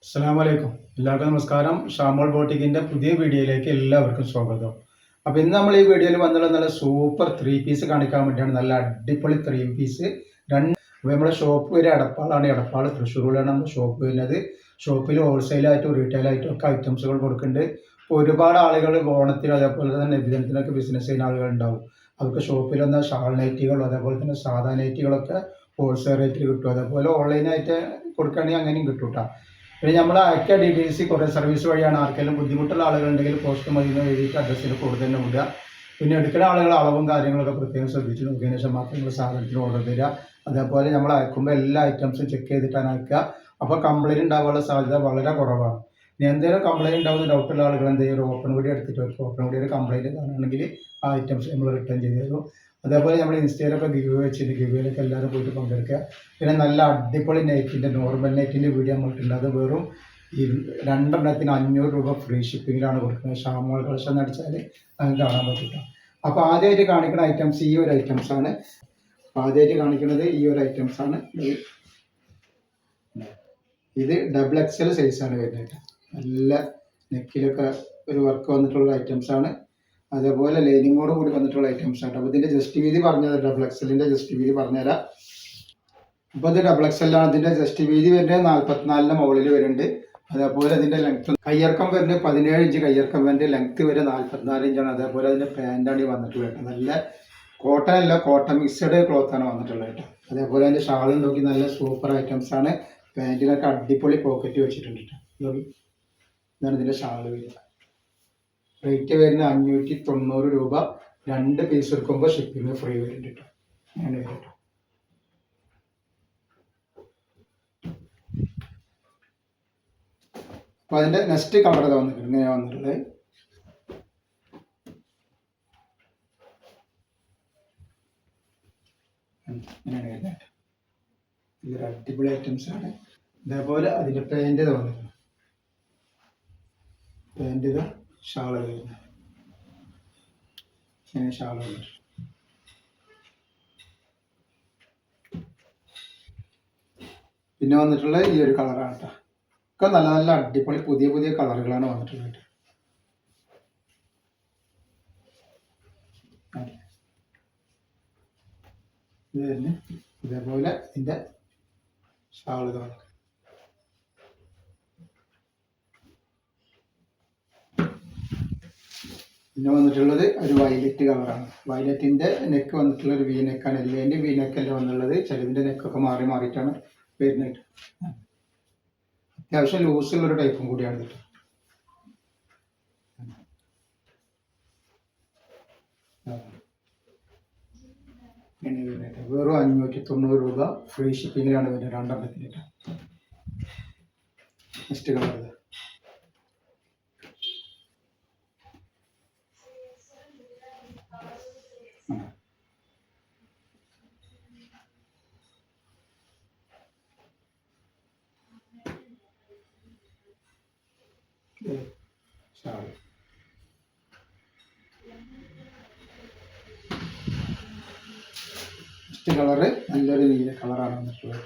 അസ്സലാമലൈക്കും. എല്ലാവർക്കും നമസ്കാരം. ഷാമോൾ ബോട്ടിക്കിന്റെ പുതിയ വീഡിയോയിലേക്ക് എല്ലാവർക്കും സ്വാഗതം. അപ്പോൾ ഇന്ന് നമ്മൾ ഈ വീഡിയോയിൽ വന്നുള്ള നല്ല സൂപ്പർ 3 പീസ് കാണിക്കാൻ വേണ്ടിയാണ്. നല്ല അടിപൊളി 3 പീസ് അപ്പോൾ നമ്മുടെ ഷോപ്പ് വരെ എടപ്പാളാണ്. എടപ്പാൾ തൃശ്ശൂരിലാണ് നമ്മുടെ ഷോപ്പ് വരുന്നത്. ഷോപ്പിൽ ഹോൾസെയിലായിട്ടും റീറ്റെയിലായിട്ടും ഒക്കെ ഐറ്റംസുകൾ കൊടുക്കുന്നുണ്ട്. അപ്പോൾ ഒരുപാട് ആളുകൾ ഓണത്തിനും അതേപോലെ തന്നെ നബിദിനത്തിനൊക്കെ ബിസിനസ് ചെയ്യുന്ന ആളുകൾ ഉണ്ടാവും. അവർക്ക് ഷോപ്പിൽ വന്ന ഷാൾ നൈറ്റികളും അതേപോലെ തന്നെ സാധാ നൈറ്റികളൊക്കെ ഹോൾസെയിൽ റേറ്റിൽ കിട്ടും. അതേപോലെ ഓൺലൈനായിട്ട് കൊടുക്കുകയാണെങ്കിൽ അങ്ങനെയും കിട്ടും കേട്ടോ. പിന്നെ നമ്മൾ അയക്കുക DTC കൊറിയർ സർവീസ് വഴിയാണ്. ആർക്കെങ്കിലും ബുദ്ധിമുട്ടുള്ള ആളുകളുണ്ടെങ്കിൽ പോസ്റ്റ് മതി എന്ന് എഴുതിയിട്ട് അഡ്രസ്സിൽ കൂടുതൽ തന്നെ വിടുക. പിന്നെ എടുക്കുന്ന ആളുകൾ അളവും കാര്യങ്ങളൊക്കെ പ്രത്യേകം ശ്രദ്ധിച്ച് നോക്കിയതിന് ശേഷം മാത്രം നിങ്ങൾ സാധനത്തിന് ഓർഡർ തരിക. അതേപോലെ നമ്മൾ അയക്കുമ്പോൾ എല്ലാ ഐറ്റംസും ചെക്ക് ചെയ്തിട്ടാണ് അയക്കുക. അപ്പോൾ കംപ്ലയിൻറ്റ് ഉണ്ടാകാനുള്ള സാധ്യത വളരെ കുറവാണ്. ഇനി എന്തെങ്കിലും കംപ്ലയിൻറ്റ് ഉണ്ടാകുന്ന ഡൗട്ടുള്ള ആളുകൾ എന്തെങ്കിലും ഒരു ഓപ്പൺ വീഡിയോ എടുത്തിട്ട് വെക്കും. ഓപ്പൺ വീഡിയോ ഒരു കംപ്ലയിൻറ്റ് കാണുകയാണെങ്കിൽ ആ ഐറ്റംസ് നമ്മൾ റിട്ടേൺ ചെയ്ത് തരും. അതേപോലെ നമ്മൾ ഇൻസ്റ്റയിലൊക്കെ ഗിവ് വെച്ചിട്ട് ഗിവേയിലൊക്കെ എല്ലാവരും പോയിട്ട് പങ്കെടുക്കുക. പിന്നെ നല്ല അടിപൊളി നെറ്റിൻ്റെ നോർമൽ നെറ്റിൻ്റെ വീഡിയോ നമ്മൾക്കുണ്ട്. അത് വെറും 2 500 രൂപ ഫ്രീ ഷിപ്പിങ്ങിലാണ് കൊടുക്കുന്നത്. ഷാമോൾ കളക്ഷൻ എന്ന് അടിച്ചാൽ നമുക്ക് കാണാൻ പറ്റില്ല. അപ്പോൾ ആദ്യമായിട്ട് കാണിക്കുന്ന ഐറ്റംസ് ഈ ഒരു ഐറ്റംസാണ്. അപ്പോൾ ആദ്യമായിട്ട് കാണിക്കുന്നത് ഈ ഒരു ഐറ്റംസാണ്. ഇത് XXL സൈസാണ് വരുന്നത്. നല്ല നെക്കിലൊക്കെ ഒരു വർക്ക് വന്നിട്ടുള്ള ഐറ്റംസാണ്. അതേപോലെ ലൈനിങ്ങോട് കൂടി വന്നിട്ടുള്ള ഐറ്റംസ് ആണ്. അപ്പോൾ ഇതിൻ്റെ ജസ്റ്റ് വീതി പറഞ്ഞുതരാം. XXLൻ്റെ ജസ്റ്റ് വീതി പറഞ്ഞുതരാം. അപ്പോൾ ഇത് XXL ആണ്. ഇതിൻ്റെ ജസ്റ്റ് വീതി വരുന്നത് 44 മുകളിൽ വരുന്നുണ്ട്. അതേപോലെ ഇതിൻ്റെ ലെങ്ത്ത് കയ്യിറക്കം വരുന്നത് 17 ഇഞ്ച് കയ്യിറക്കം വരുന്നത്. ലെങ്ത്ത് വരെ 44 ഇഞ്ചാണ്. അതേപോലെ അതിൻ്റെ പാൻറ്റാണ് ഈ വന്നിട്ടുള്ളത് കേട്ടോ. നല്ല കോട്ടൺ അല്ല, കോട്ടൺ മിക്സഡ് ക്ലോത്താണ് വന്നിട്ടുള്ളത് കേട്ടോ. അതേപോലെ അതിൻ്റെ ഷാളും നോക്കി നല്ല സൂപ്പർ ഐറ്റംസ് ആണ്. പാൻറ്റിനൊക്കെ അടിപൊളി പോക്കറ്റ് വെച്ചിട്ടുണ്ട് കേട്ടോ. ഇതാണ് ഇതിൻ്റെ ഷാള് വരിക. റേറ്റ് വരുന്നത് 590 രൂപ. 2 പീസ് എടുക്കുമ്പോൾ ഷിപ്പിംഗ് ഫ്രീ വരുന്നുണ്ട് കേട്ടോ. അങ്ങനെ വരും കേട്ടോ. അപ്പോൾ അതിൻ്റെ നെക്സ്റ്റ് കളർ ഇതാ വന്നിട്ടുണ്ട്. ഇങ്ങനെയാണ് വന്നിട്ടുള്ളത്. ഇങ്ങനെയാണ് വരുന്നത്. ഇതൊരു അടിപൊളി ഐറ്റംസ് ആണ്. അതേപോലെ അതിൻ്റെ പാൻറ്റ് ഇത് വന്നിട്ടുണ്ട്. പാൻറ്റ് ഇത് ഷാള് വരുന്നത്. ഇങ്ങനെ ഷാള് വന്നിട്ടുണ്ട്. പിന്നെ വന്നിട്ടുള്ള ഈ ഒരു കളറാണ് കേട്ടോ. ഒക്കെ നല്ല നല്ല അടിപൊളി പുതിയ പുതിയ കളറുകളാണ് വന്നിട്ടുള്ളത്. ഇത് തന്നെ ഇതേപോലെ ഇതിൻ്റെ ഷാളുകൾ. പിന്നെ വന്നിട്ടുള്ളത് ഒരു വയലറ്റ് കളറാണ്. വയലറ്റിൻ്റെ നെക്ക് വന്നിട്ടുള്ള ഒരു വി നെക്കാണ്. എല്ലാതിൻ്റെ വി നെക്കല്ല വന്നുള്ളത്. ചിലതിൻ്റെ നെക്കൊക്കെ മാറി മാറിയിട്ടാണ് വരുന്നത്. അത്യാവശ്യം ലൂസുള്ളൊരു ടൈപ്പും കൂടിയാണ് ഇത്. വെറും 590 രൂപ ഫ്രീ ഷിപ്പിങ്ങിലാണ് വരുന്നത്. 2 എണ്ണത്തിന്. നെക്സ്റ്റ് കളർ ഇത്. ഷാള് നെക്സ്റ്റ് കളറ് നല്ലൊരു നീല കളറാണ് വന്നിട്ടുള്ളത്.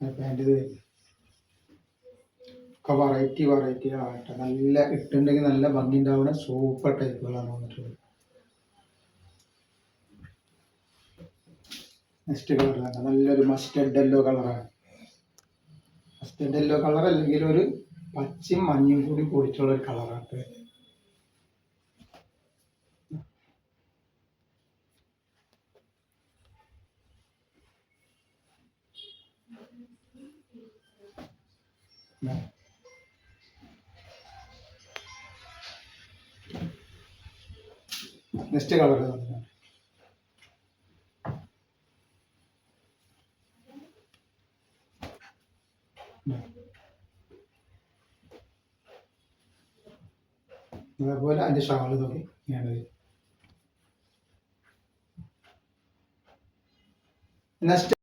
പാൻറ്റ് ഇത് ഒക്കെ വെറൈറ്റികളാകട്ടെ. നല്ല ഇട്ടുണ്ടെങ്കിൽ നല്ല ഭംഗി ഉണ്ടാവുന്ന സൂപ്പർ ടൈപ്പുകളാണ് വന്നിട്ടുള്ളത്. നെക്സ്റ്റ് കളർ തന്നെ നല്ലൊരു മസ്റ്റർഡ് യെല്ലോ കളറാണ്. മസ്റ്റർഡ് യെല്ലോ കളർ അല്ലെങ്കിൽ ഒരു പച്ചയും മഞ്ഞയും കൂടി കൂടിയിട്ടുള്ള ഒരു കളറാണ്. നെക്സ്റ്റ് കളർ അതേപോലെ അതിൻ്റെ ഷാള് നോക്കി ഇങ്ങനെയാണ്. നെക്സ്റ്റ്